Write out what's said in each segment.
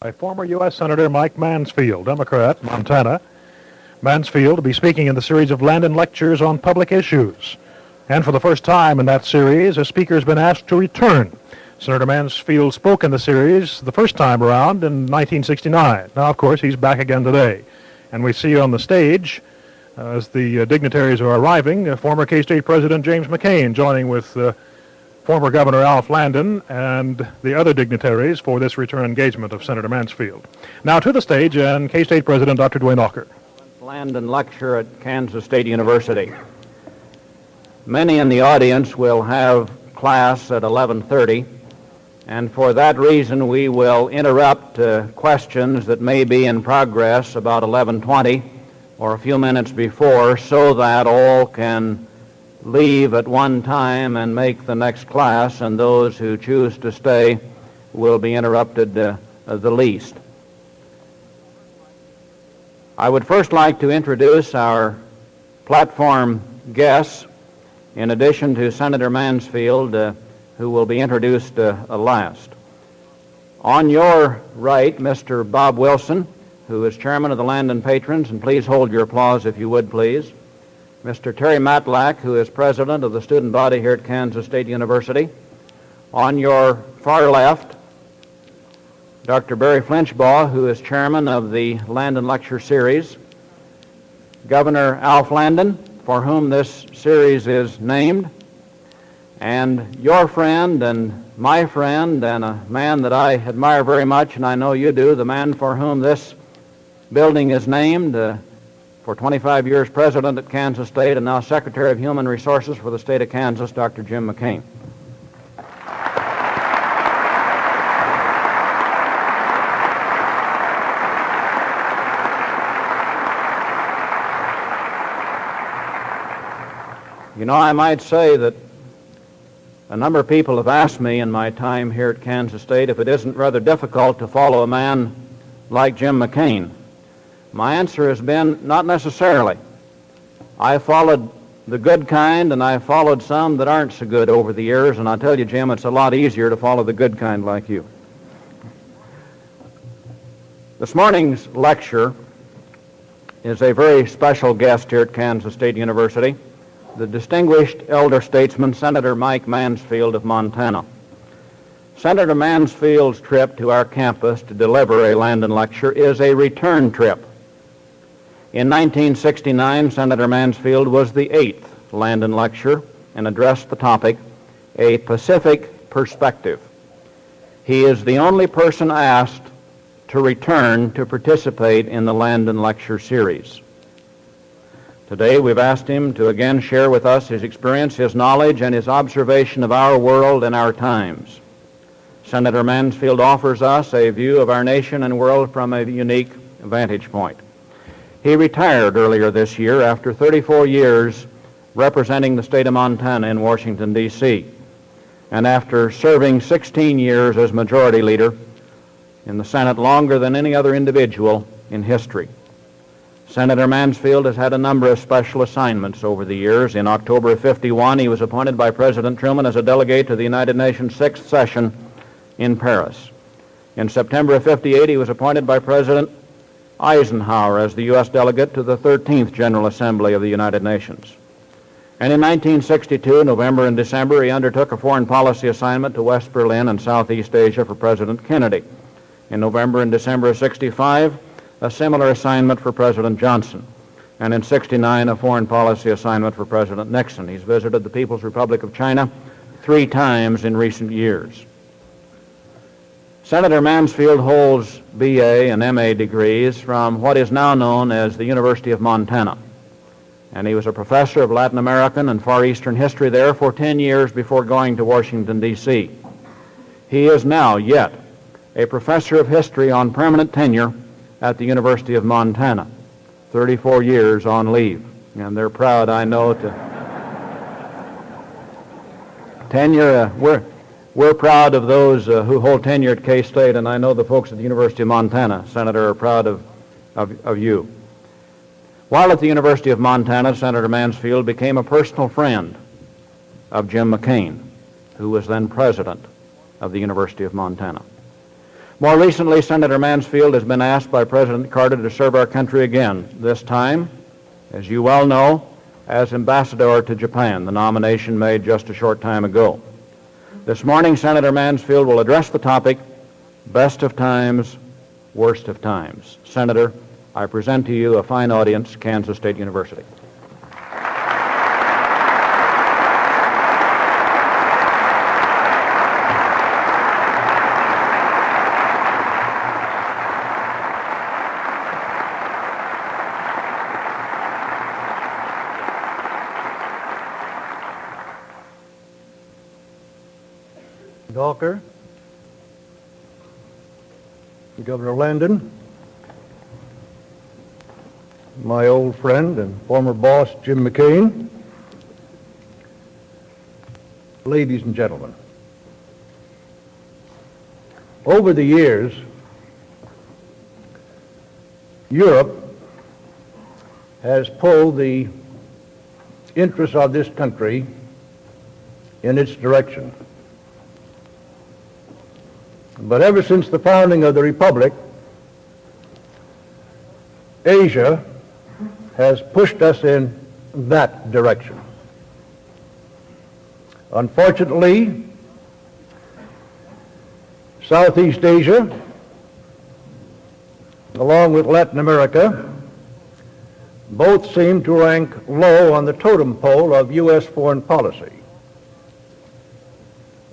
by former U.S. Senator Mike Mansfield, Democrat, Montana. Mansfield will be speaking in the series of Landon Lectures on public issues. And for the first time in that series, a speaker has been asked to return. Senator Mansfield spoke in the series the first time around in 1969. Now, of course, he's back again today. And we see on the stage, as the dignitaries are arriving, former K-State President James McCain joining with former Governor Alf Landon and the other dignitaries for this return engagement of Senator Mansfield. Now to the stage, and K-State President Dr. Dwayne Walker. Landon Lecture at Kansas State University. Many in the audience will have class at 11:30, and for that reason we will interrupt questions that may be in progress about 11:20 or a few minutes before, so that all can leave at one time and make the next class, and those who choose to stay will be interrupted the least. I would first like to introduce our platform guests, in addition to Senator Mansfield, who will be introduced last. On your right, Mr. Bob Wilson, who is chairman of the Landon Patrons, and please hold your applause if you would, please. Mr. Terry Matlack, who is president of the student body here at Kansas State University. On your far left, Dr. Barry Flinchbaugh, who is chairman of the Landon Lecture Series. Governor Alf Landon, for whom this series is named. And your friend and my friend, and a man that I admire very much, and I know you do, the man for whom this building is named, for 25 years president at Kansas State and now Secretary of Human Resources for the state of Kansas, Dr. Jim McCain. You know, I might say that a number of people have asked me in my time here at Kansas State if it isn't rather difficult to follow a man like Jim McCain. My answer has been, not necessarily. I followed the good kind, and I followed some that aren't so good over the years, and I'll tell you, Jim, it's a lot easier to follow the good kind like you. This morning's lecture is a very special guest here at Kansas State University, the distinguished elder statesman, Senator Mike Mansfield of Montana. Senator Mansfield's trip to our campus to deliver a Landon Lecture is a return trip. In 1969, Senator Mansfield was the 8th Landon Lecture and addressed the topic, A Pacific Perspective. He is the only person asked to return to participate in the Landon Lecture series. Today, we've asked him to again share with us his experience, his knowledge, and his observation of our world and our times. Senator Mansfield offers us a view of our nation and world from a unique vantage point. He retired earlier this year after 34 years representing the state of Montana in Washington, D.C., and after serving 16 years as majority leader in the Senate, longer than any other individual in history. Senator Mansfield has had a number of special assignments over the years. In October of '51, he was appointed by President Truman as a delegate to the United Nations 6th session in Paris. In September of '58, he was appointed by President Eisenhower as the U.S. delegate to the 13th General Assembly of the United Nations. And in 1962, November and December, he undertook a foreign policy assignment to West Berlin and Southeast Asia for President Kennedy. In November and December of '65, a similar assignment for President Johnson. And in '69, a foreign policy assignment for President Nixon. He's visited the People's Republic of China 3 times in recent years. Senator Mansfield holds B.A. and M.A. degrees from what is now known as the University of Montana, and he was a professor of Latin American and Far Eastern history there for 10 years before going to Washington, D.C. He is now yet a professor of history on permanent tenure at the University of Montana, 34 years on leave, and they're proud, I know, to tenure. We're proud of those who hold tenure at K-State, and I know the folks at the University of Montana, Senator, are proud of you. While at the University of Montana, Senator Mansfield became a personal friend of Jim McCain, who was then president of the University of Montana. More recently, Senator Mansfield has been asked by President Carter to serve our country again, this time, as you well know, as ambassador to Japan, the nomination made just a short time ago. This morning, Senator Mansfield will address the topic, Best of Times, Worst of Times. Senator, I present to you a fine audience, Kansas State University. Gawker, Governor Landon, my old friend and former boss, Jim McCain, ladies and gentlemen. Over the years, Europe has pulled the interests of this country in its direction. But ever since the founding of the Republic, Asia has pushed us in that direction. Unfortunately, Southeast Asia, along with Latin America, both seem to rank low on the totem pole of U.S. foreign policy.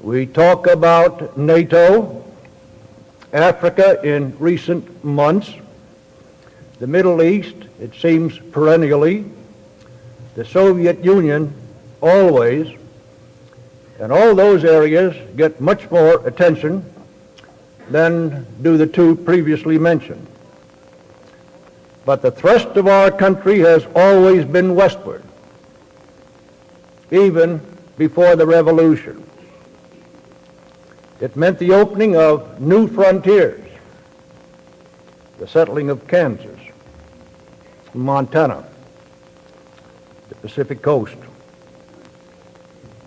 We talk about NATO, Africa in recent months, the Middle East, it seems perennially, the Soviet Union always, and all those areas get much more attention than do the two previously mentioned. But the thrust of our country has always been westward, even before the Revolution. It meant the opening of new frontiers, the settling of Kansas, Montana, the Pacific Coast.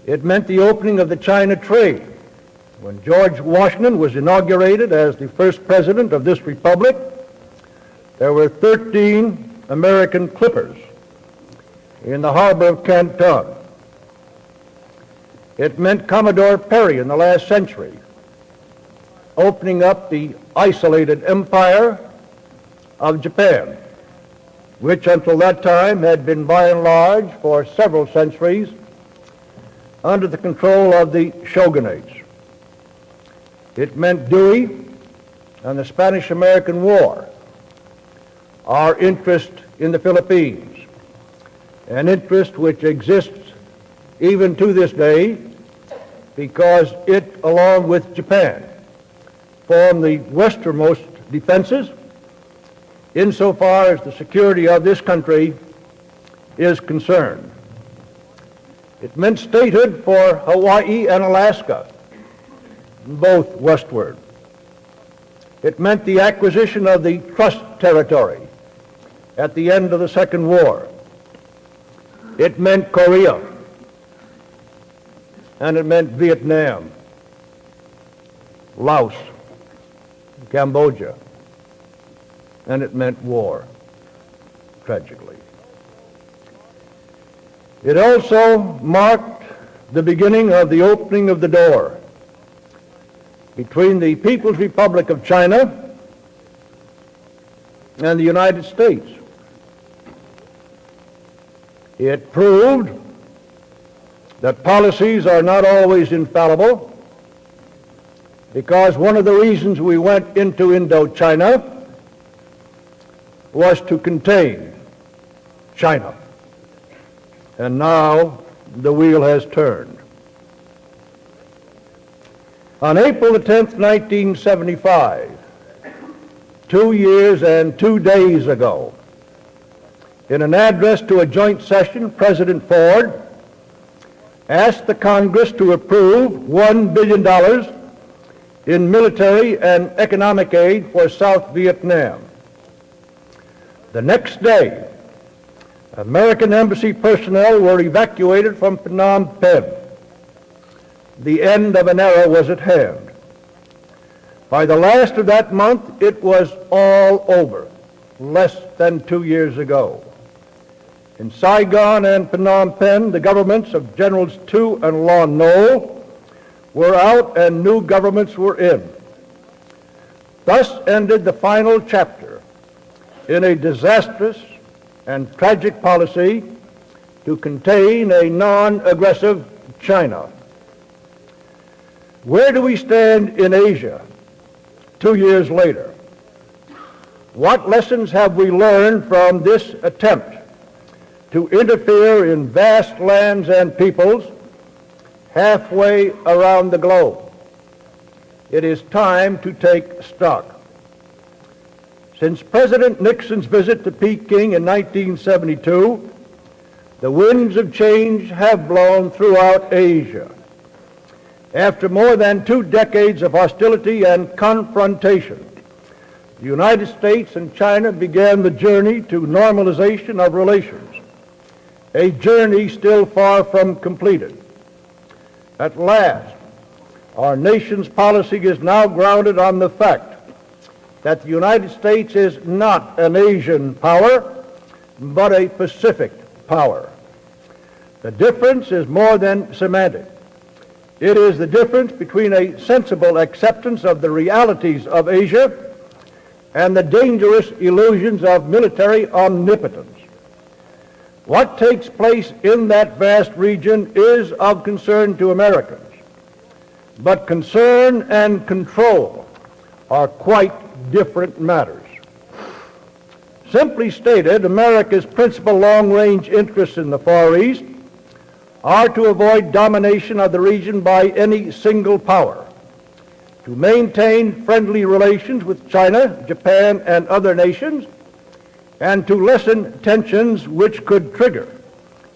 It meant the opening of the China trade. When George Washington was inaugurated as the first president of this republic, there were 13 American clippers in the harbor of Canton. It meant Commodore Perry in the last century, opening up the isolated empire of Japan, which until that time had been by and large for several centuries under the control of the shogunates. It meant Dewey and the Spanish-American War, our interest in the Philippines, an interest which exists even to this day because it, along with Japan, form the westernmost defenses insofar as the security of this country is concerned. It meant statehood for Hawaii and Alaska, both westward. It meant the acquisition of the trust territory at the end of the Second War. It meant Korea, and it meant Vietnam, Laos, Cambodia, and it meant war, tragically. It also marked the beginning of the opening of the door between the People's Republic of China and the United States. It proved that policies are not always infallible, because one of the reasons we went into Indochina was to contain China. And now the wheel has turned. On April the 10th, 1975, 2 years and 2 days ago, in an address to a joint session, President Ford asked the Congress to approve $1 billion in military and economic aid for South Vietnam. The next day, American embassy personnel were evacuated from Phnom Penh. The end of an era was at hand. By the last of that month, it was all over, less than 2 years ago. In Saigon and Phnom Penh, the governments of Generals Tu and Lon Nol were out and new governments were in. Thus ended the final chapter in a disastrous and tragic policy to contain a non-aggressive China. Where do we stand in Asia 2 years later? What lessons have we learned from this attempt to interfere in vast lands and peoples halfway around the globe? It is time to take stock. Since President Nixon's visit to Peking in 1972, the winds of change have blown throughout Asia. After more than 2 decades of hostility and confrontation, the United States and China began the journey to normalization of relations, a journey still far from completed. At last, our nation's policy is now grounded on the fact that the United States is not an Asian power, but a Pacific power. The difference is more than semantic. It is the difference between a sensible acceptance of the realities of Asia and the dangerous illusions of military omnipotence. What takes place in that vast region is of concern to Americans, but concern and control are quite different matters. Simply stated, America's principal long-range interests in the Far East are to avoid domination of the region by any single power, to maintain friendly relations with China, Japan, and other nations, and to lessen tensions which could trigger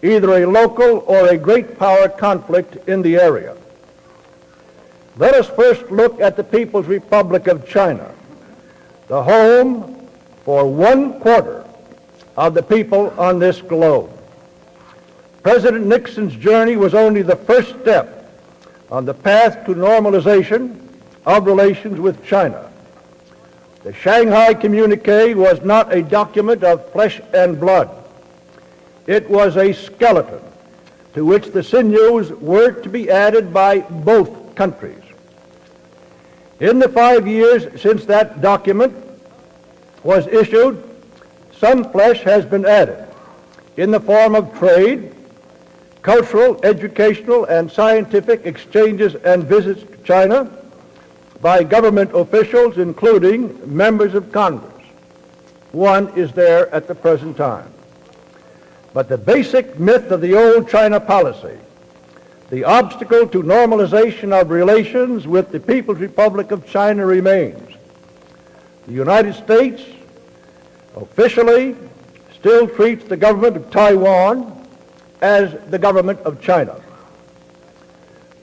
either a local or a great power conflict in the area. Let us first look at the People's Republic of China, the home for 1/4 of the people on this globe. President Nixon's journey was only the first step on the path to normalization of relations with China. The Shanghai Communique was not a document of flesh and blood. It was a skeleton to which the sinews were to be added by both countries. In the 5 years since that document was issued, some flesh has been added in the form of trade, cultural, educational, and scientific exchanges and visits to China by government officials, including members of Congress. One is there at the present time. But the basic myth of the old China policy, the obstacle to normalization of relations with the People's Republic of China, remains. The United States officially still treats the government of Taiwan as the government of China.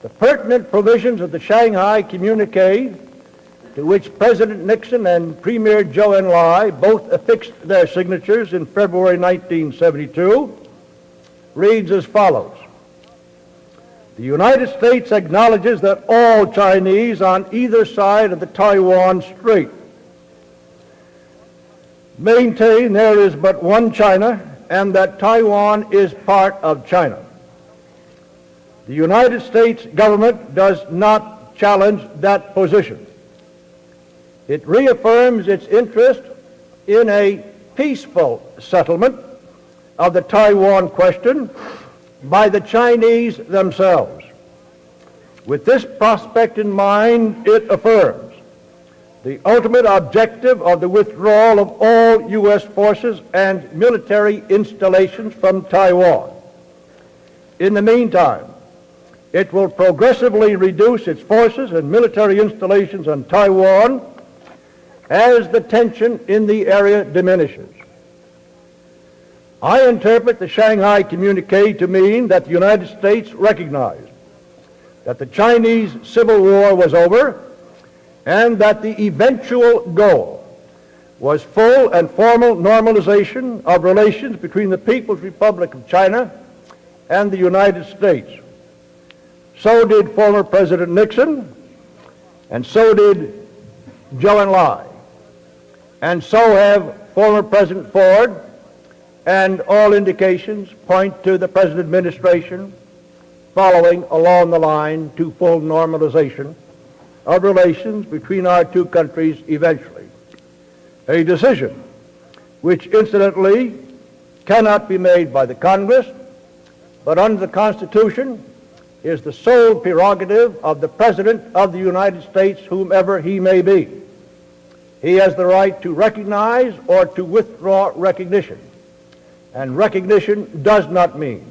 The pertinent provisions of the Shanghai Communique, to which President Nixon and Premier Zhou Enlai both affixed their signatures in February 1972, reads as follows. The United States acknowledges that all Chinese on either side of the Taiwan Strait maintain there is but one China and that Taiwan is part of China. The United States government does not challenge that position. It reaffirms its interest in a peaceful settlement of the Taiwan question by the Chinese themselves. With this prospect in mind, it affirms the ultimate objective of the withdrawal of all U.S. forces and military installations from Taiwan. In the meantime, it will progressively reduce its forces and military installations on Taiwan as the tension in the area diminishes. I interpret the Shanghai Communique to mean that the United States recognized that the Chinese Civil War was over and that the eventual goal was full and formal normalization of relations between the People's Republic of China and the United States. So did former President Nixon, and so did Zhou Enlai. And so have former President Ford, and all indications point to the present administration following along the line to full normalization of relations between our two countries eventually. A decision which incidentally cannot be made by the Congress, but under the Constitution is the sole prerogative of the President of the United States, whomever he may be. He has the right to recognize or to withdraw recognition. And recognition does not mean,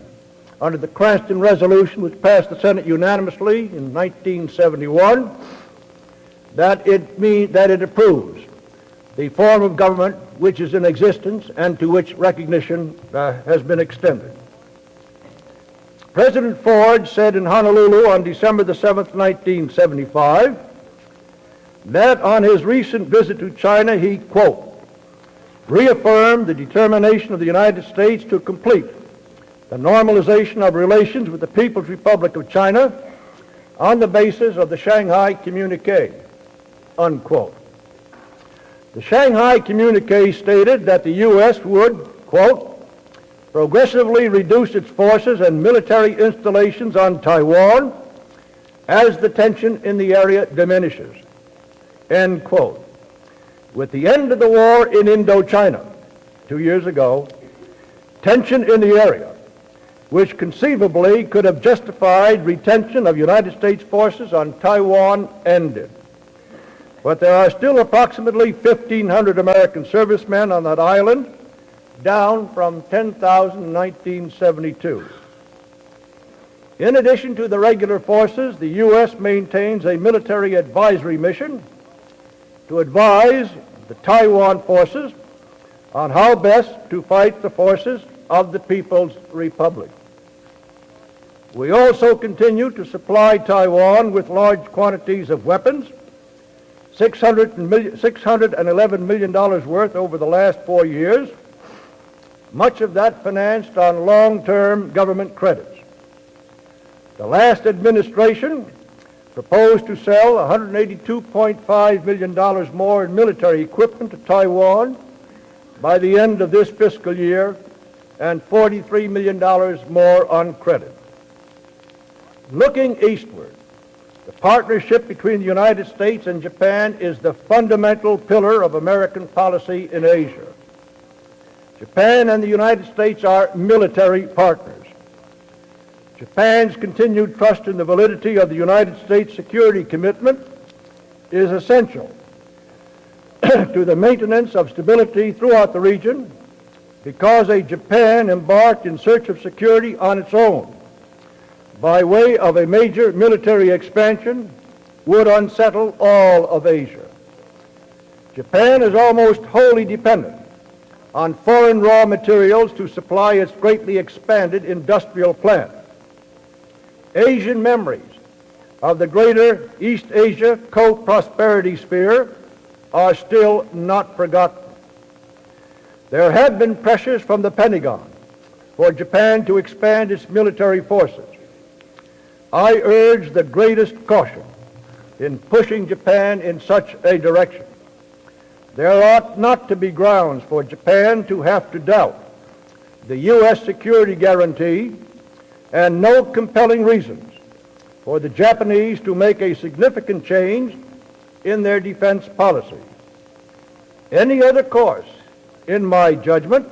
under the Cranston Resolution, which passed the Senate unanimously in 1971, that it approves the form of government which is in existence and to which recognition has been extended. President Ford said in Honolulu on December the 7th, 1975, that on his recent visit to China, he, quote, reaffirmed the determination of the United States to complete the normalization of relations with the People's Republic of China on the basis of the Shanghai Communique, unquote. The Shanghai Communique stated that the U.S. would, quote, progressively reduce its forces and military installations on Taiwan as the tension in the area diminishes, end quote. With the end of the war in Indochina 2 years ago, tension in the area, which conceivably could have justified retention of United States forces on Taiwan, ended. But there are still approximately 1,500 American servicemen on that island, down from 10,000 in 1972. In addition to the regular forces, the U.S. maintains a military advisory mission to advise the Taiwan forces on how best to fight the forces of the People's Republic. We also continue to supply Taiwan with large quantities of weapons, $611 million worth over the last 4 years, much of that financed on long-term government credits. The last administration proposed to sell $182.5 million more in military equipment to Taiwan by the end of this fiscal year, and $43 million more on credit. Looking eastward, the partnership between the United States and Japan is the fundamental pillar of American policy in Asia. Japan and the United States are military partners. Japan's continued trust in the validity of the United States security commitment is essential to the maintenance of stability throughout the region, because a Japan embarked in search of security on its own by way of a major military expansion would unsettle all of Asia. Japan is almost wholly dependent on foreign raw materials to supply its greatly expanded industrial plant. Asian memories of the greater East Asia co-prosperity sphere are still not forgotten. There have been pressures from the Pentagon for Japan to expand its military forces. I urge the greatest caution in pushing Japan in such a direction. There ought not to be grounds for Japan to have to doubt the U.S. security guarantee, and no compelling reasons for the Japanese to make a significant change in their defense policy. Any other course, in my judgment,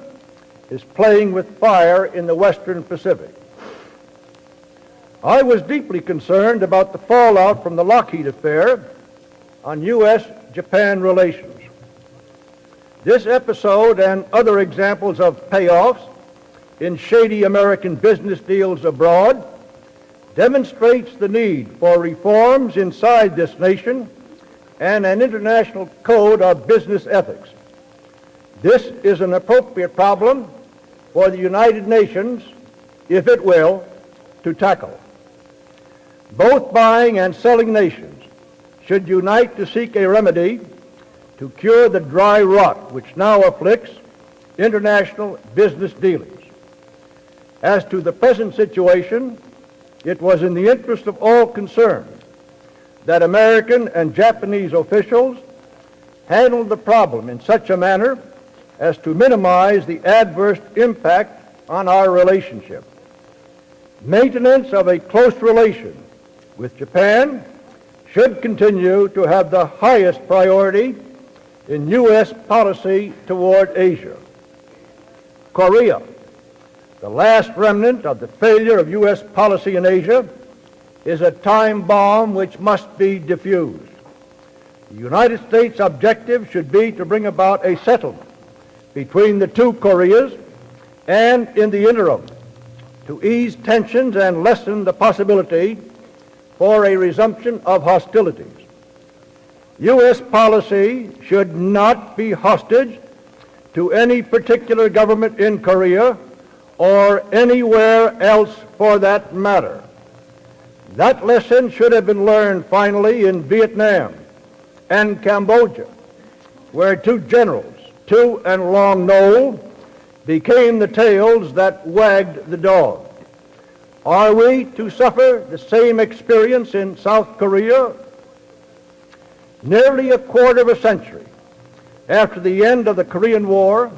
is playing with fire in the Western Pacific. I was deeply concerned about the fallout from the Lockheed affair on U.S.-Japan relations. This episode and other examples of payoffs in shady American business deals abroad demonstrates the need for reforms inside this nation and an international code of business ethics. This is an appropriate problem for the United Nations, if it will, to tackle. Both buying and selling nations should unite to seek a remedy to cure the dry rot which now afflicts international business dealings. As to the present situation, it was in the interest of all concerned that American and Japanese officials handled the problem in such a manner as to minimize the adverse impact on our relationship. Maintenance of a close relation with Japan should continue to have the highest priority in U.S. policy toward Asia. Korea, the last remnant of the failure of U.S. policy in Asia, is a time bomb which must be diffused. The United States' objective should be to bring about a settlement between the two Koreas and, in the interim, to ease tensions and lessen the possibility for a resumption of hostilities. U.S. policy should not be hostage to any particular government in Korea or anywhere else for that matter. That lesson should have been learned finally in Vietnam and Cambodia, where two generals, Tu and Long Nol, became the tails that wagged the dog. Are we to suffer the same experience in South Korea? Nearly a quarter of a century after the end of the Korean War,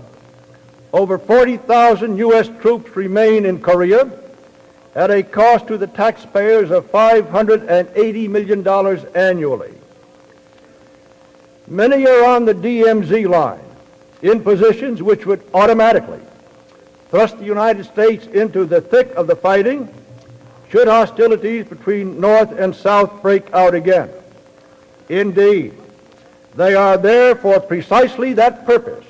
over 40,000 U.S. troops remain in Korea at a cost to the taxpayers of $580 million annually. Many are on the DMZ line in positions which would automatically thrust the United States into the thick of the fighting should hostilities between North and South break out again. Indeed, they are there for precisely that purpose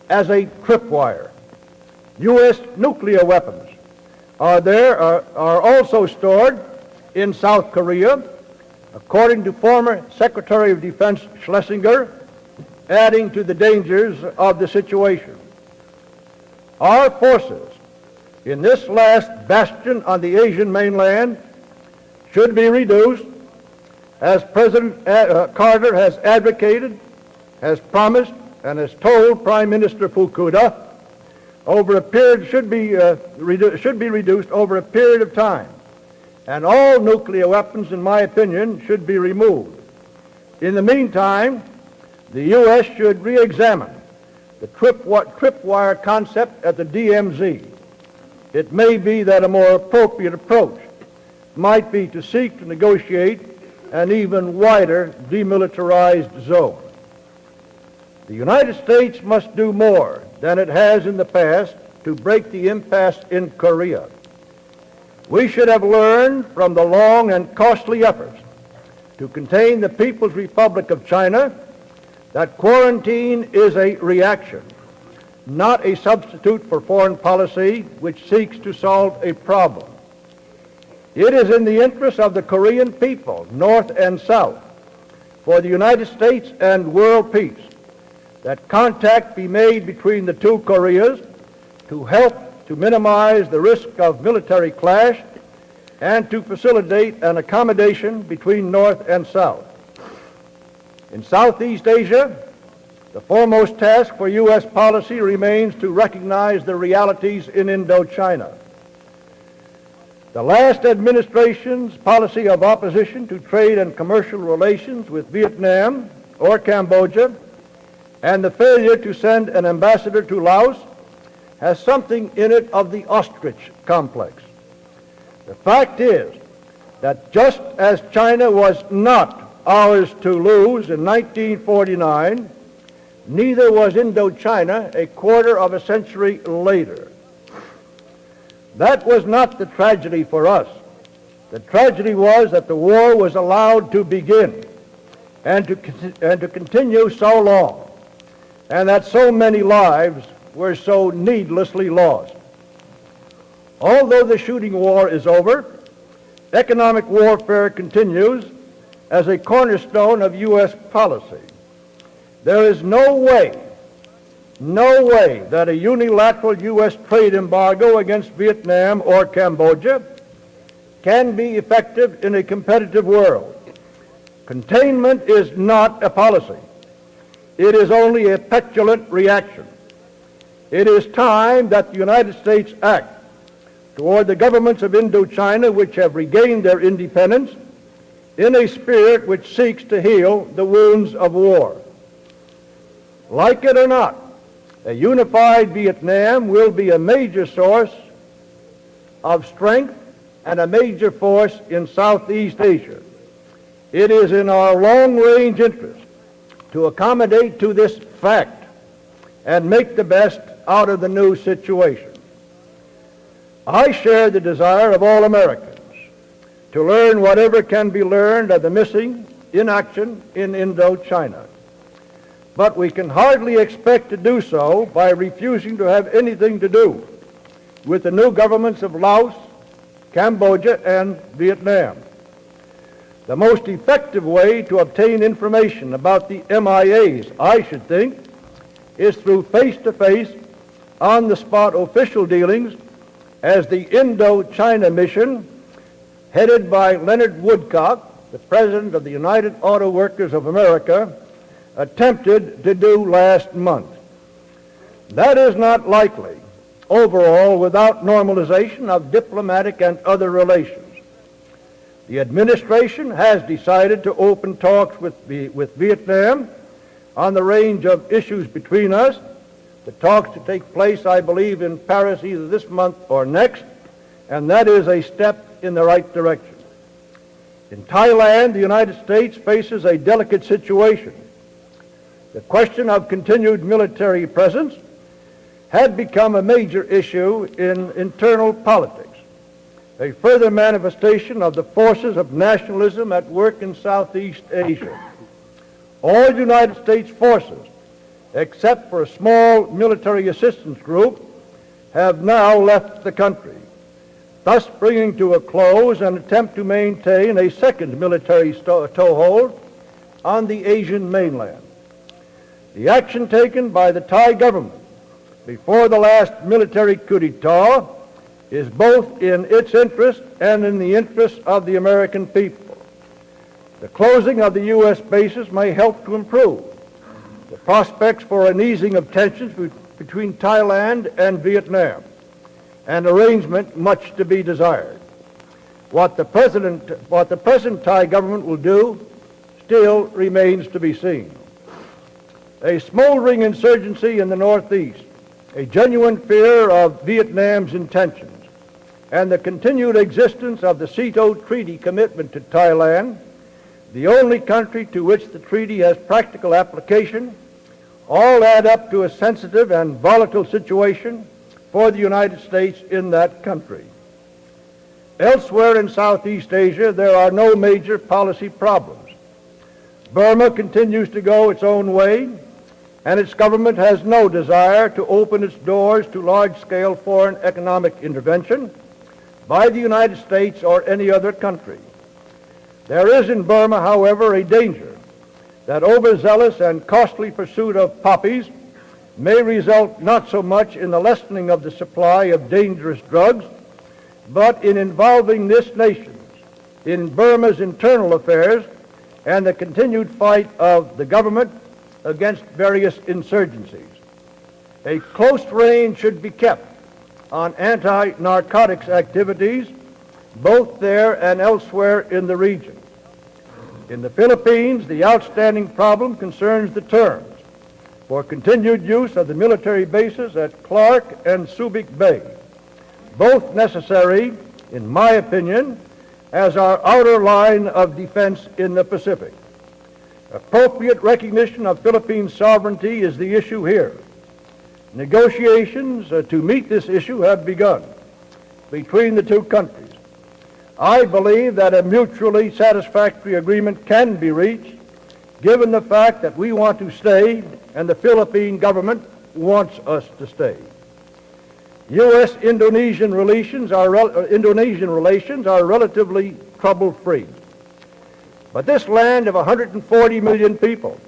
as a tripwire. U.S. nuclear weapons are also stored in South Korea, according to former Secretary of Defense Schlesinger, adding to the dangers of the situation. Our forces in this last bastion on the Asian mainland should be reduced, as President Carter has advocated, has promised, and has told Prime Minister Fukuda, should be reduced over a period of time, and all nuclear weapons, in my opinion, should be removed. In the meantime, the U.S. should re-examine the tripwire concept at the DMZ. It may be that a more appropriate approach might be to seek to negotiate an even wider demilitarized zone. The United States must do more than it has in the past to break the impasse in Korea. We should have learned from the long and costly efforts to contain the People's Republic of China that quarantine is a reaction, not a substitute for foreign policy which seeks to solve a problem. It is in the interest of the Korean people, North and South, for the United States and world peace, that contact be made between the two Koreas to help to minimize the risk of military clash and to facilitate an accommodation between North and South. In Southeast Asia, the foremost task for U.S. policy remains to recognize the realities in Indochina. The last administration's policy of opposition to trade and commercial relations with Vietnam or Cambodia and the failure to send an ambassador to Laos has something in it of the ostrich complex. The fact is that just as China was not ours to lose in 1949, neither was Indochina a quarter of a century later. That was not the tragedy for us. The tragedy was that the war was allowed to begin and to continue so long, and that so many lives were so needlessly lost. Although the shooting war is over, economic warfare continues as a cornerstone of U.S. policy. There is no way that a unilateral U.S. trade embargo against Vietnam or Cambodia can be effective in a competitive world. Containment is not a policy. It is only a petulant reaction. It is time that the United States act toward the governments of Indochina which have regained their independence in a spirit which seeks to heal the wounds of war. Like it or not, a unified Vietnam will be a major source of strength and a major force in Southeast Asia. It is in our long-range interest to accommodate to this fact and make the best out of the new situation. I share the desire of all Americans to learn whatever can be learned of the missing inaction in Indochina. But we can hardly expect to do so by refusing to have anything to do with the new governments of Laos, Cambodia, and Vietnam. The most effective way to obtain information about the MIAs, I should think, is through face-to-face, on-the-spot official dealings as the Indochina mission, headed by Leonard Woodcock, the President of the United Auto Workers of America, attempted to do last month. That is not likely overall without normalization of diplomatic and other relations. The administration has decided to open talks with Vietnam on the range of issues between us. The talks to take place, I believe, in Paris either this month or next, and that is a step in the right direction. In Thailand, the United States faces a delicate situation. The question of continued military presence had become a major issue in internal politics, a further manifestation of the forces of nationalism at work in Southeast Asia. All United States forces, except for a small military assistance group, have now left the country, thus bringing to a close an attempt to maintain a second military toehold on the Asian mainland. The action taken by the Thai government before the last military coup d'etat is both in its interest and in the interest of the American people. The closing of the U.S. bases may help to improve the prospects for an easing of tensions between Thailand and Vietnam, an arrangement much to be desired. What the present Thai government will do still remains to be seen. A smoldering insurgency in the Northeast, a genuine fear of Vietnam's intentions, and the continued existence of the SEATO Treaty commitment to Thailand, the only country to which the treaty has practical application, all add up to a sensitive and volatile situation for the United States in that country. Elsewhere in Southeast Asia, there are no major policy problems. Burma continues to go its own way, and its government has no desire to open its doors to large-scale foreign economic intervention by the United States or any other country. There is in Burma, however, a danger that overzealous and costly pursuit of poppies may result not so much in the lessening of the supply of dangerous drugs, but in involving this nation in Burma's internal affairs and the continued fight of the government against various insurgencies. A close rein should be kept on anti-narcotics activities both there and elsewhere in the region. In the Philippines, the outstanding problem concerns the terms for continued use of the military bases at Clark and Subic Bay, both necessary, in my opinion, as our outer line of defense in the Pacific. Appropriate recognition of Philippine sovereignty is the issue here. Negotiations to meet this issue have begun between the two countries. I believe that a mutually satisfactory agreement can be reached, given the fact that we want to stay and the Philippine government wants us to stay. U.S.-Indonesian relations are relatively trouble-free. But this land of 140 million people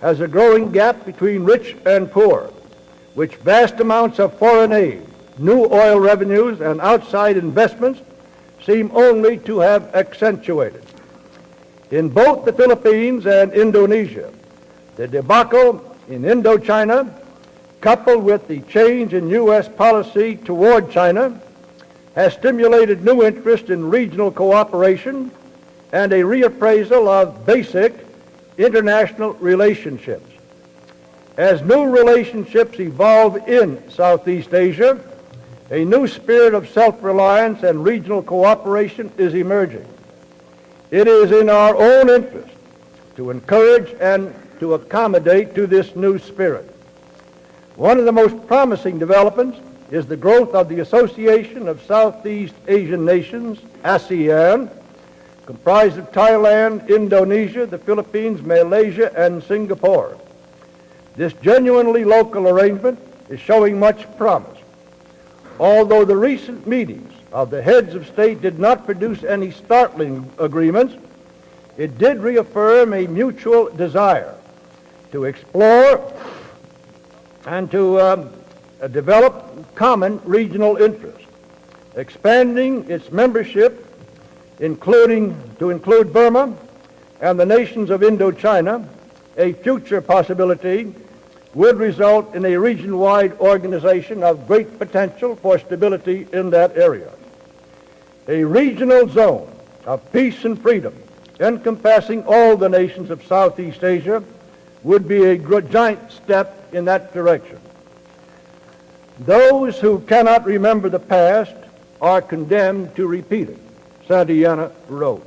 has a growing gap between rich and poor, which vast amounts of foreign aid, new oil revenues, and outside investments seem only to have accentuated. In both the Philippines and Indonesia, the debacle in Indochina, coupled with the change in U.S. policy toward China, has stimulated new interest in regional cooperation and a reappraisal of basic international relationships. As new relationships evolve in Southeast Asia, a new spirit of self-reliance and regional cooperation is emerging. It is in our own interest to encourage and to accommodate to this new spirit. One of the most promising developments is the growth of the Association of Southeast Asian Nations, Asean, comprised of Thailand, Indonesia, the Philippines, Malaysia, and Singapore. This genuinely local arrangement is showing much promise. Although the recent meetings of the heads of state did not produce any startling agreements, it did reaffirm a mutual desire to explore and to develop common regional interests, expanding its membership to include Burma and the nations of Indochina. A future possibility would result in a region-wide organization of great potential for stability in that area. A regional zone of peace and freedom encompassing all the nations of Southeast Asia would be a giant step in that direction. Those who cannot remember the past are condemned to repeat it, Santayana wrote.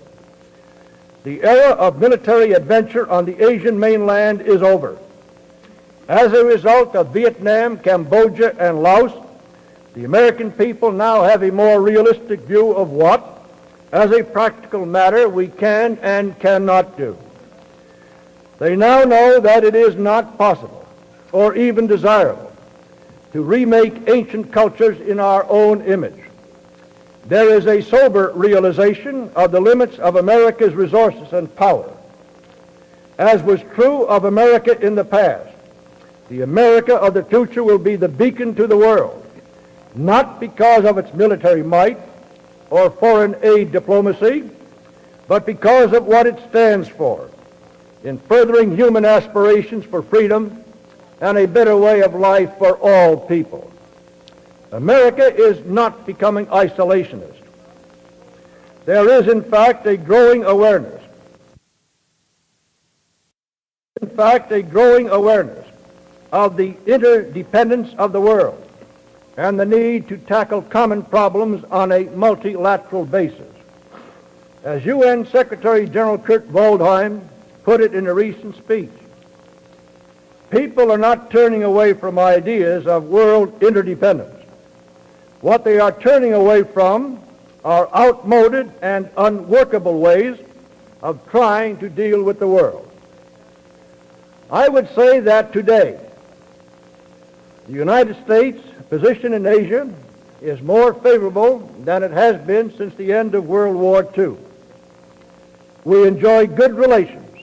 The era of military adventure on the Asian mainland is over. As a result of Vietnam, Cambodia, and Laos, the American people now have a more realistic view of what, as a practical matter, we can and cannot do. They now know that it is not possible, or even desirable, to remake ancient cultures in our own image. There is a sober realization of the limits of America's resources and power. As was true of America in the past, the America of the future will be the beacon to the world, not because of its military might or foreign aid diplomacy, but because of what it stands for in furthering human aspirations for freedom and a better way of life for all people. America is not becoming isolationist. There is, in fact, a growing awareness. Of the interdependence of the world and the need to tackle common problems on a multilateral basis. As UN Secretary General Kurt Waldheim put it in a recent speech, people are not turning away from ideas of world interdependence. What they are turning away from are outmoded and unworkable ways of trying to deal with the world. I would say that today, the United States' position in Asia is more favorable than it has been since the end of World War II. We enjoy good relations,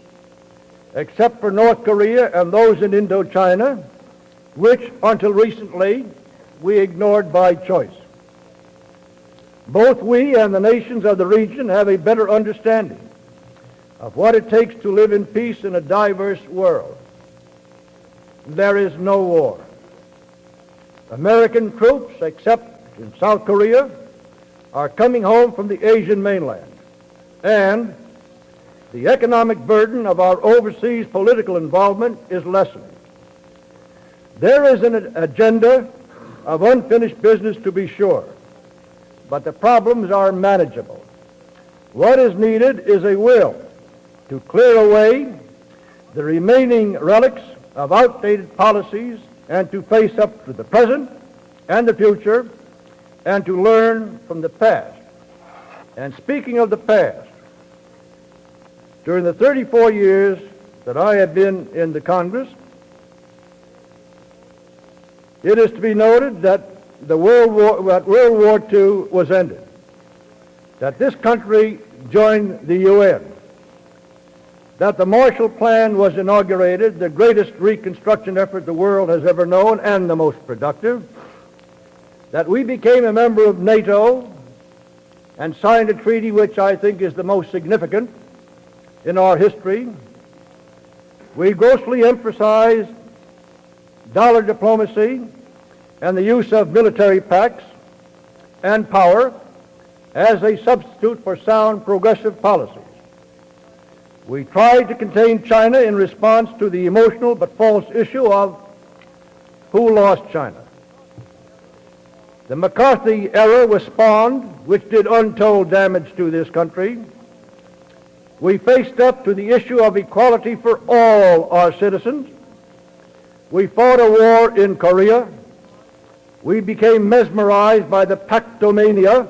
except for North Korea and those in Indochina, which until recently we ignored by choice. Both we and the nations of the region have a better understanding of what it takes to live in peace in a diverse world. There is no war. American troops, except in South Korea, are coming home from the Asian mainland, and the economic burden of our overseas political involvement is lessening. There is an agenda of unfinished business, to be sure, but the problems are manageable. What is needed is a will to clear away the remaining relics of outdated policies and to face up to the present and the future and to learn from the past. And speaking of the past, during the 34 years that I have been in the Congress, it is to be noted that World War II was ended, that this country joined the UN, that the Marshall Plan was inaugurated, the greatest reconstruction effort the world has ever known and the most productive, that we became a member of NATO and signed a treaty which I think is the most significant in our history. We grossly emphasized dollar diplomacy and the use of military pacts and power as a substitute for sound progressive policies. We tried to contain China in response to the emotional but false issue of who lost China. The McCarthy era was spawned, which did untold damage to this country. We faced up to the issue of equality for all our citizens. We fought a war in Korea. We became mesmerized by the pactomania,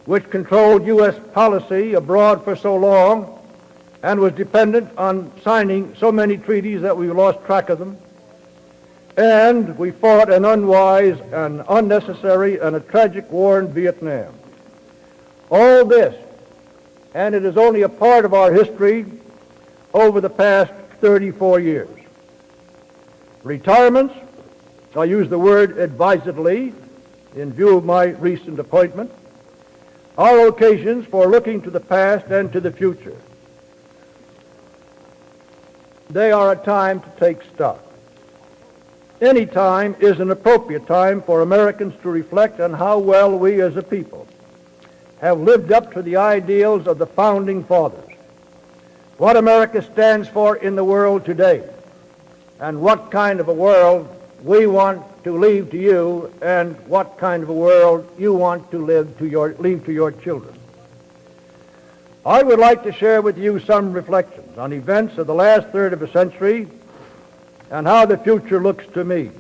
which controlled U.S. policy abroad for so long and was dependent on signing so many treaties that we lost track of them. And we fought an unwise and unnecessary and a tragic war in Vietnam. All this, and it is only a part of our history over the past 34 years. Retirements, I use the word advisedly in view of my recent appointment, are occasions for looking to the past and to the future. They are a time to take stock. Any time is an appropriate time for Americans to reflect on how well we as a people have lived up to the ideals of the Founding Fathers, what America stands for in the world today, and what kind of a world we want to leave to you, and what kind of a world you want to leave to your children. I would like to share with you some reflections on events of the last third of a century and how the future looks to me.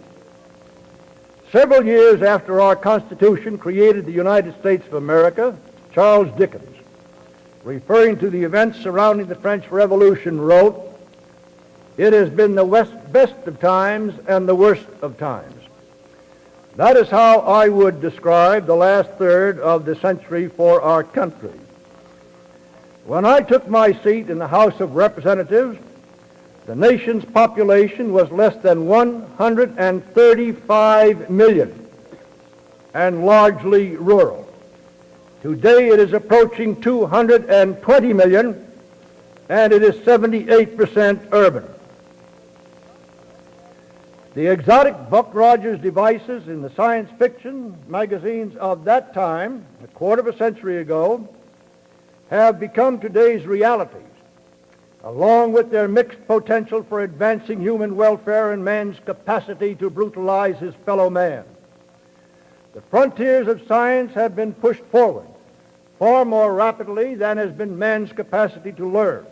Several years after our Constitution created the United States of America, Charles Dickens, referring to the events surrounding the French Revolution, wrote, "It has been the best of times and the worst of times." That is how I would describe the last third of the century for our country. When I took my seat in the House of Representatives, the nation's population was less than 135 million and largely rural. Today it is approaching 220 million and it is 78% urban. The exotic Buck Rogers devices in the science fiction magazines of that time, a quarter of a century ago, have become today's realities, along with their mixed potential for advancing human welfare and man's capacity to brutalize his fellow man. The frontiers of science have been pushed forward far more rapidly than has been man's capacity to learn,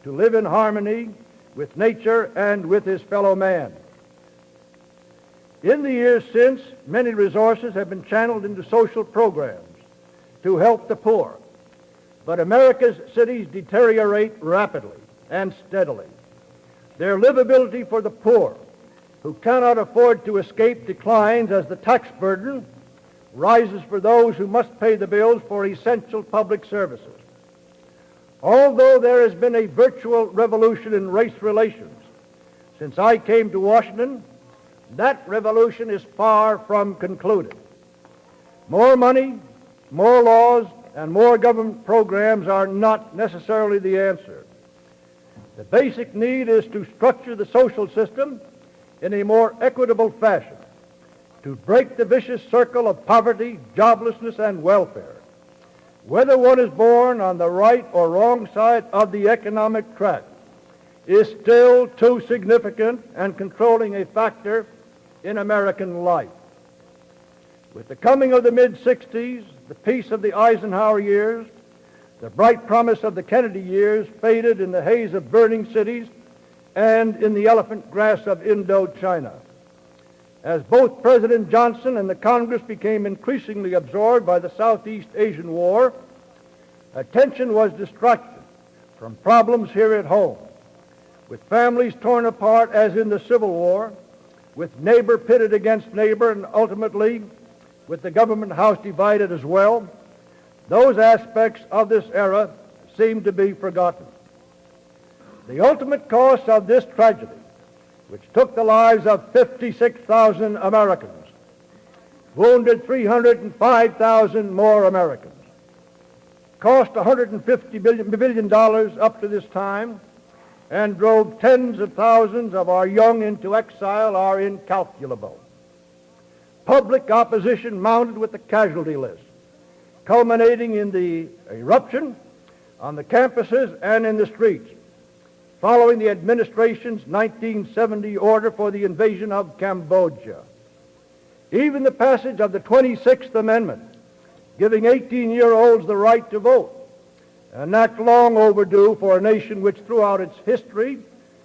to live in harmony with nature and with his fellow man. In the years since, many resources have been channeled into social programs to help the poor, but America's cities deteriorate rapidly and steadily. Their livability for the poor, who cannot afford to escape, declines as the tax burden rises for those who must pay the bills for essential public services. Although there has been a virtual revolution in race relations since I came to Washington, that revolution is far from concluded. More money, more laws, and more government programs are not necessarily the answer. The basic need is to structure the social system in a more equitable fashion, to break the vicious circle of poverty, joblessness, and welfare. Whether one is born on the right or wrong side of the economic track is still too significant and controlling a factor in American life. With the coming of the mid-60s, the peace of the Eisenhower years, the bright promise of the Kennedy years faded in the haze of burning cities and in the elephant grass of Indochina. As both President Johnson and the Congress became increasingly absorbed by the Southeast Asian War, attention was distracted from problems here at home, with families torn apart as in the Civil War, with neighbor pitted against neighbor, and ultimately with the government house divided as well. Those aspects of this era seem to be forgotten. The ultimate cost of this tragedy, which took the lives of 56,000 Americans, wounded 305,000 more Americans, cost $150 billion up to this time, and drove tens of thousands of our young into exile, are incalculable. Public opposition mounted with the casualty list, culminating in the eruption on the campuses and in the streets following the administration's 1970 order for the invasion of Cambodia. Even the passage of the 26th Amendment, giving 18-year-olds the right to vote, an act long overdue for a nation which throughout its history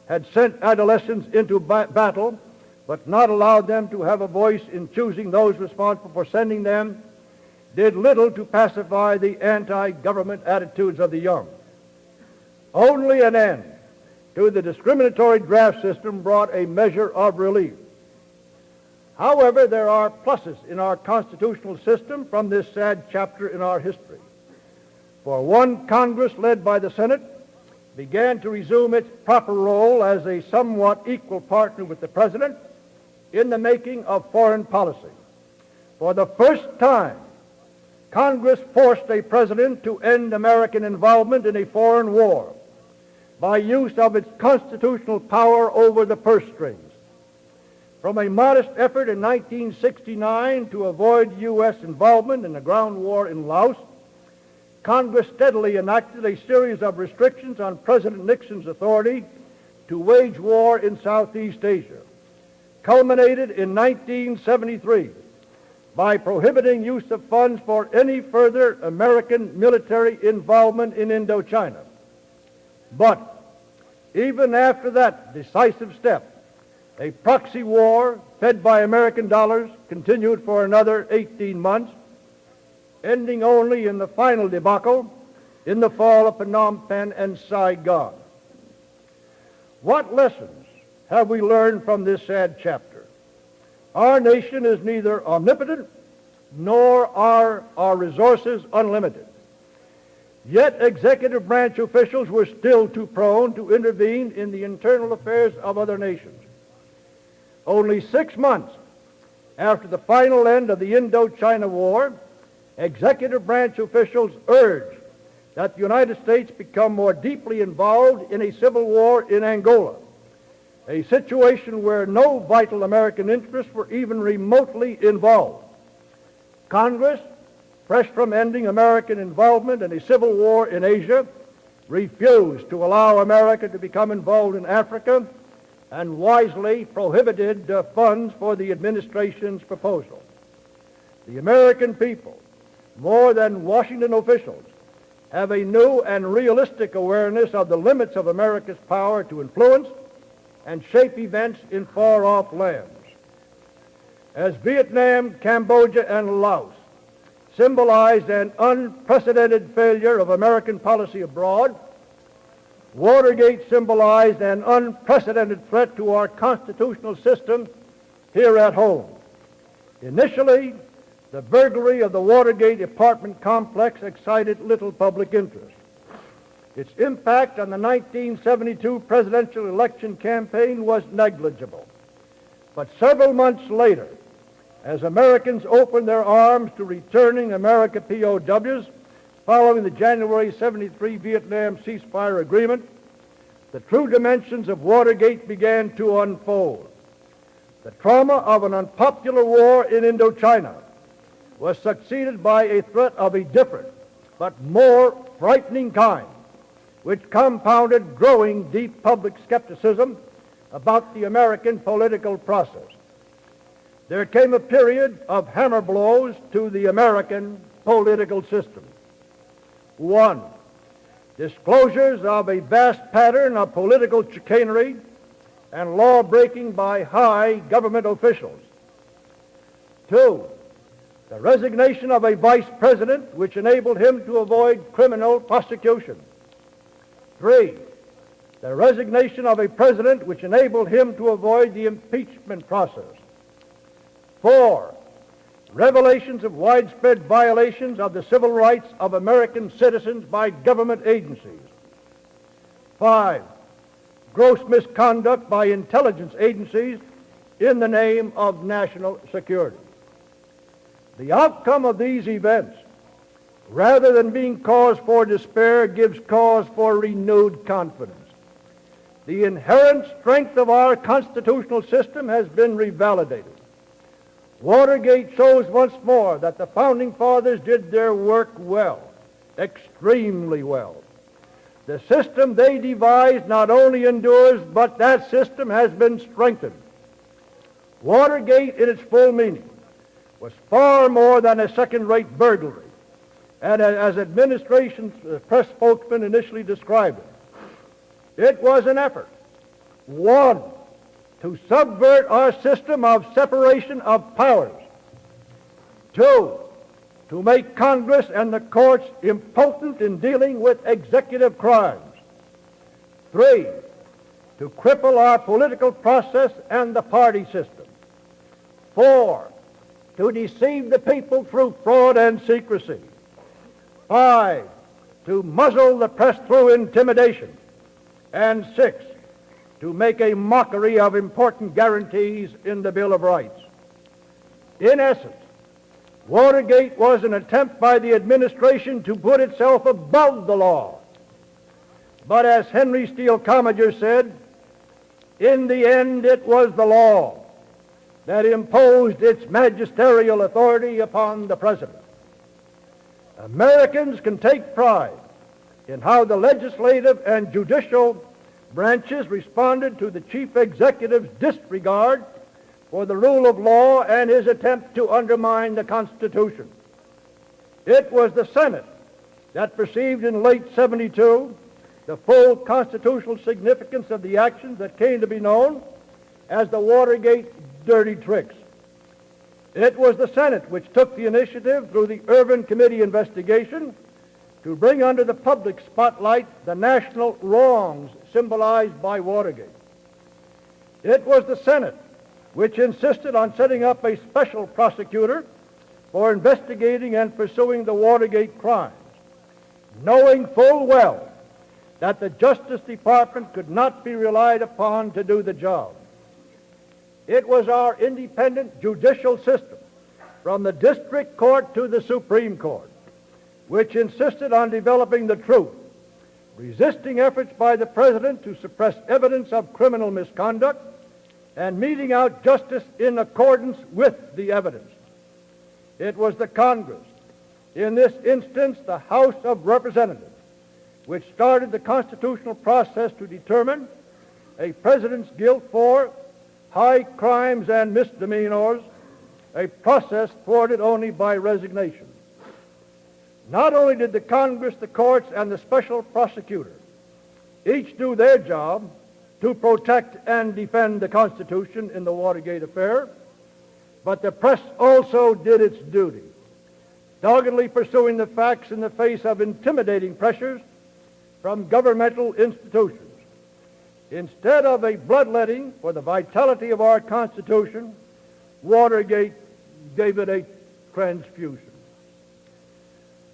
had sent adolescents into battle, but not allowed them to have a voice in choosing those responsible for sending them, did little to pacify the anti-government attitudes of the young. Only an end to the discriminatory draft system brought a measure of relief. However, there are pluses in our constitutional system from this sad chapter in our history. For one, Congress, led by the Senate, began to resume its proper role as a somewhat equal partner with the President in the making of foreign policy. For the first time, Congress forced a president to end American involvement in a foreign war by use of its constitutional power over the purse strings. From a modest effort in 1969 to avoid U.S. involvement in the ground war in Laos, Congress steadily enacted a series of restrictions on President Nixon's authority to wage war in Southeast Asia, culminated in 1973 by prohibiting use of funds for any further American military involvement in Indochina. But even after that decisive step, a proxy war fed by American dollars continued for another 18 months, ending only in the final debacle in the fall of Phnom Penh and Saigon. What lessons have we learned from this sad chapter? Our nation is neither omnipotent nor are our resources unlimited. Yet executive branch officials were still too prone to intervene in the internal affairs of other nations. Only 6 months after the final end of the Indochina War, executive branch officials urged that the United States become more deeply involved in a civil war in Angola, a situation where no vital American interests were even remotely involved. Congress, fresh from ending American involvement in a civil war in Asia, refused to allow America to become involved in Africa and wisely prohibited funds for the administration's proposal. The American people, more than Washington officials, have a new and realistic awareness of the limits of America's power to influence and shape events in far-off lands. As Vietnam, Cambodia, and Laos symbolized an unprecedented failure of American policy abroad, Watergate symbolized an unprecedented threat to our constitutional system here at home. Initially, the burglary of the Watergate apartment complex excited little public interest. Its impact on the 1972 presidential election campaign was negligible. But several months later, as Americans opened their arms to returning America POWs following the January 73 Vietnam ceasefire agreement, the true dimensions of Watergate began to unfold. The trauma of an unpopular war in Indochina was succeeded by a threat of a different but more frightening kind, which compounded growing deep public skepticism about the American political process. There came a period of hammer blows to the American political system. 1. Disclosures of a vast pattern of political chicanery and law-breaking by high government officials. 2. The resignation of a vice president, which enabled him to avoid criminal prosecution. 3. The resignation of a president, which enabled him to avoid the impeachment process. 4. Revelations of widespread violations of the civil rights of American citizens by government agencies. 5. Gross misconduct by intelligence agencies in the name of national security. The outcome of these events, rather than being cause for despair, gives cause for renewed confidence. The inherent strength of our constitutional system has been revalidated. Watergate shows once more that the Founding Fathers did their work well, extremely well. The system they devised not only endures, but that system has been strengthened. Watergate, in its full meaning, was far more than a second-rate burglary, and as administration's press spokesman initially described it, it was an effort, one, to subvert our system of separation of powers, two, to make Congress and the courts impotent in dealing with executive crimes, three, to cripple our political process and the party system, four, to deceive the people through fraud and secrecy, five, to muzzle the press through intimidation, and six, to make a mockery of important guarantees in the Bill of Rights. In essence, Watergate was an attempt by the administration to put itself above the law. But as Henry Steele Commager said, in the end it was the law that imposed its magisterial authority upon the President. Americans can take pride in how the legislative and judicial branches responded to the chief executive's disregard for the rule of law and his attempt to undermine the Constitution. It was the Senate that perceived in late '72 the full constitutional significance of the actions that came to be known as the Watergate dirty tricks. It was the Senate which took the initiative through the Irvin Committee investigation to bring under the public spotlight the national wrongs symbolized by Watergate. It was the Senate which insisted on setting up a special prosecutor for investigating and pursuing the Watergate crimes, knowing full well that the Justice Department could not be relied upon to do the job. It was our independent judicial system, from the district court to the Supreme Court, which insisted on developing the truth, resisting efforts by the President to suppress evidence of criminal misconduct, and meting out justice in accordance with the evidence. It was the Congress, in this instance the House of Representatives, which started the constitutional process to determine a president's guilt for high crimes and misdemeanors, a process thwarted only by resignation. Not only did the Congress, the courts, and the special prosecutor each do their job to protect and defend the Constitution in the Watergate affair, but the press also did its duty, doggedly pursuing the facts in the face of intimidating pressures from governmental institutions. Instead of a bloodletting for the vitality of our Constitution, Watergate gave it a transfusion.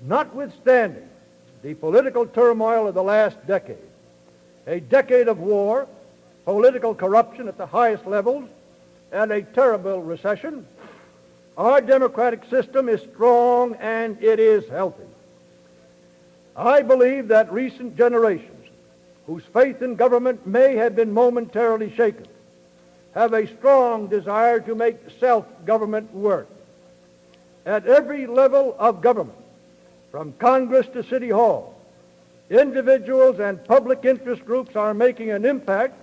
Notwithstanding the political turmoil of the last decade, a decade of war, political corruption at the highest levels, and a terrible recession, our democratic system is strong and it is healthy. I believe that recent generations, whose faith in government may have been momentarily shaken, have a strong desire to make self-government work. At every level of government, from Congress to City Hall, individuals and public interest groups are making an impact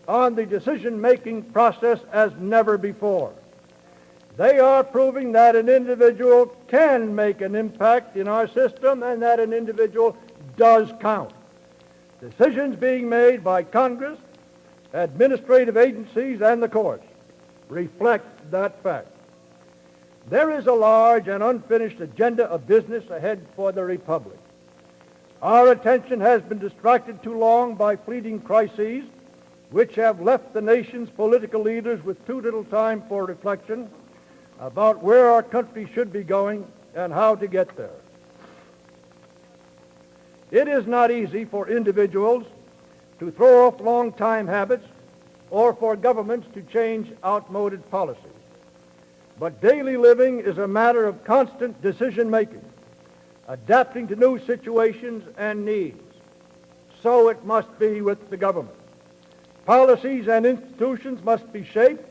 on the decision-making process as never before. They are proving that an individual can make an impact in our system and that an individual does count. Decisions being made by Congress, administrative agencies, and the courts reflect that fact. There is a large and unfinished agenda of business ahead for the Republic. Our attention has been distracted too long by fleeting crises which have left the nation's political leaders with too little time for reflection about where our country should be going and how to get there. It is not easy for individuals to throw off long-time habits or for governments to change outmoded policies. But daily living is a matter of constant decision-making, adapting to new situations and needs. So it must be with the government. Policies and institutions must be shaped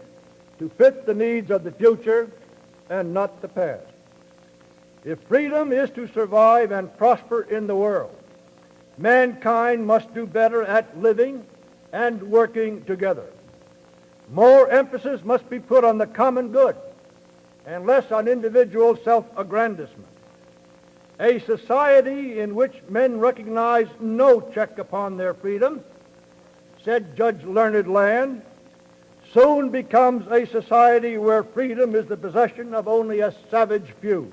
to fit the needs of the future and not the past. If freedom is to survive and prosper in the world, mankind must do better at living and working together. More emphasis must be put on the common good and less on individual self-aggrandizement. A society in which men recognize no check upon their freedom, said Judge Learned Land, soon becomes a society where freedom is the possession of only a savage few.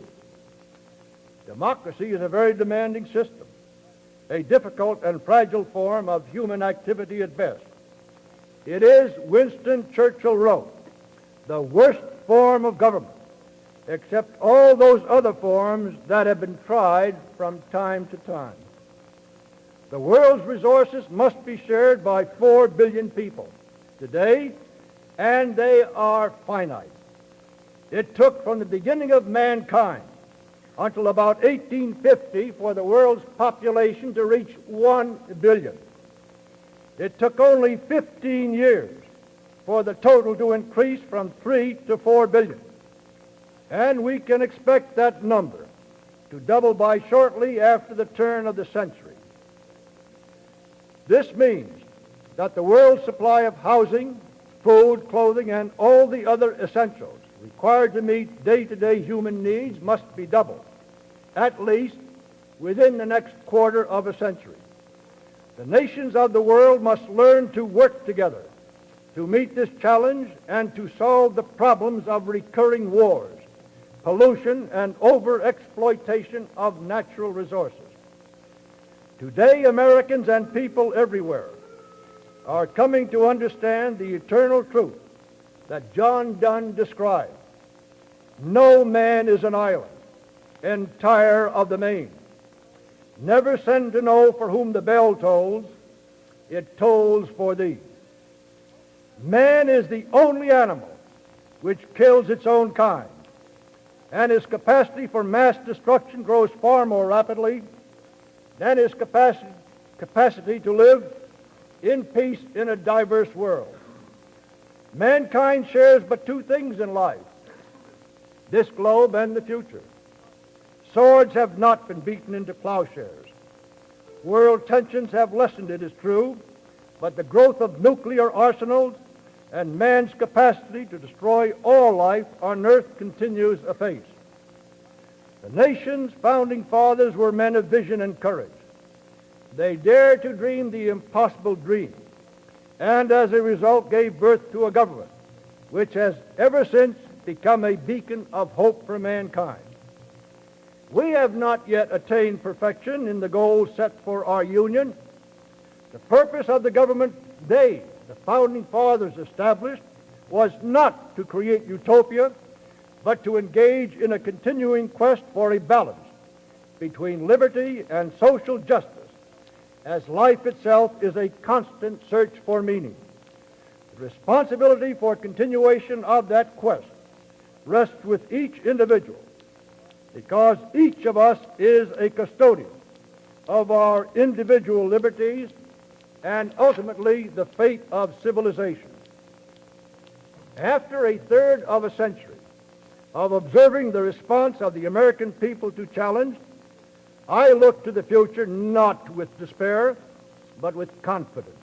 Democracy is a very demanding system, a difficult and fragile form of human activity at best. It is, Winston Churchill wrote, the worst form of government, except all those other forms that have been tried from time to time. The world's resources must be shared by 4 billion people today, and they are finite. It took from the beginning of mankind until about 1850 for the world's population to reach 1 billion. It took only 15 years for the total to increase from 3 to 4 billion. And we can expect that number to double by shortly after the turn of the century. This means that the world's supply of housing, food, clothing, and all the other essentials required to meet day-to-day human needs must be doubled, at least within the next quarter of a century. The nations of the world must learn to work together to meet this challenge and to solve the problems of recurring wars, pollution, and overexploitation of natural resources. Today, Americans and people everywhere are coming to understand the eternal truth that John Donne described. No man is an island, entire of the main. Never send to know for whom the bell tolls, it tolls for thee. Man is the only animal which kills its own kind, and his capacity for mass destruction grows far more rapidly than his capacity to live in peace in a diverse world. Mankind shares but 2 things in life, this globe and the future. Swords have not been beaten into plowshares. World tensions have lessened, it is true, but the growth of nuclear arsenals and man's capacity to destroy all life on earth continues apace. The nation's founding fathers were men of vision and courage. They dared to dream the impossible dream, and as a result gave birth to a government which has ever since become a beacon of hope for mankind. We have not yet attained perfection in the goals set for our Union. The purpose of the government they, the founding fathers, established was not to create utopia, but to engage in a continuing quest for a balance between liberty and social justice, as life itself is a constant search for meaning. The responsibility for continuation of that quest rests with each individual, because each of us is a custodian of our individual liberties and ultimately the fate of civilization. After a third of a century of observing the response of the American people to challenge, I look to the future not with despair, but with confidence.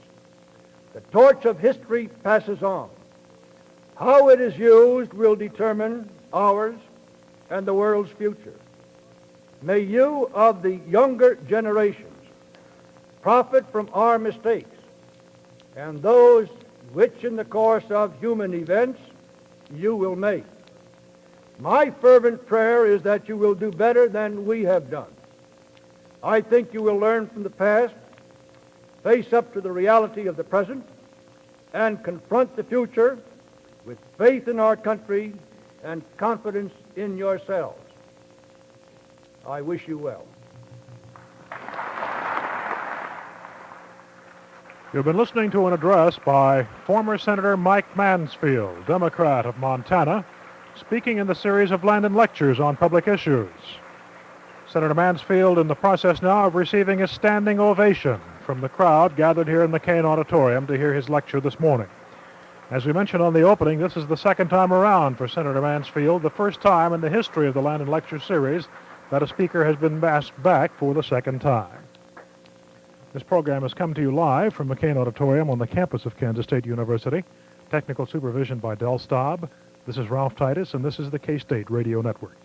The torch of history passes on. How it is used will determine ours and the world's future. May you of the younger generations profit from our mistakes and those which in the course of human events you will make. My fervent prayer is that you will do better than we have done. I think you will learn from the past, face up to the reality of the present, and confront the future with faith in our country and confidence in yourselves. I wish you well. You've been listening to an address by former Senator Mike Mansfield, Democrat of Montana, speaking in the series of Landon Lectures on public issues. Senator Mansfield in the process now of receiving a standing ovation from the crowd gathered here in McCain Auditorium to hear his lecture this morning. As we mentioned on the opening, this is the second time around for Senator Mansfield, the first time in the history of the Landon Lecture series that a speaker has been asked back for the second time. This program has come to you live from McCain Auditorium on the campus of Kansas State University. Technical supervision by Del Staub. This is Ralph Titus, and this is the K-State Radio Network.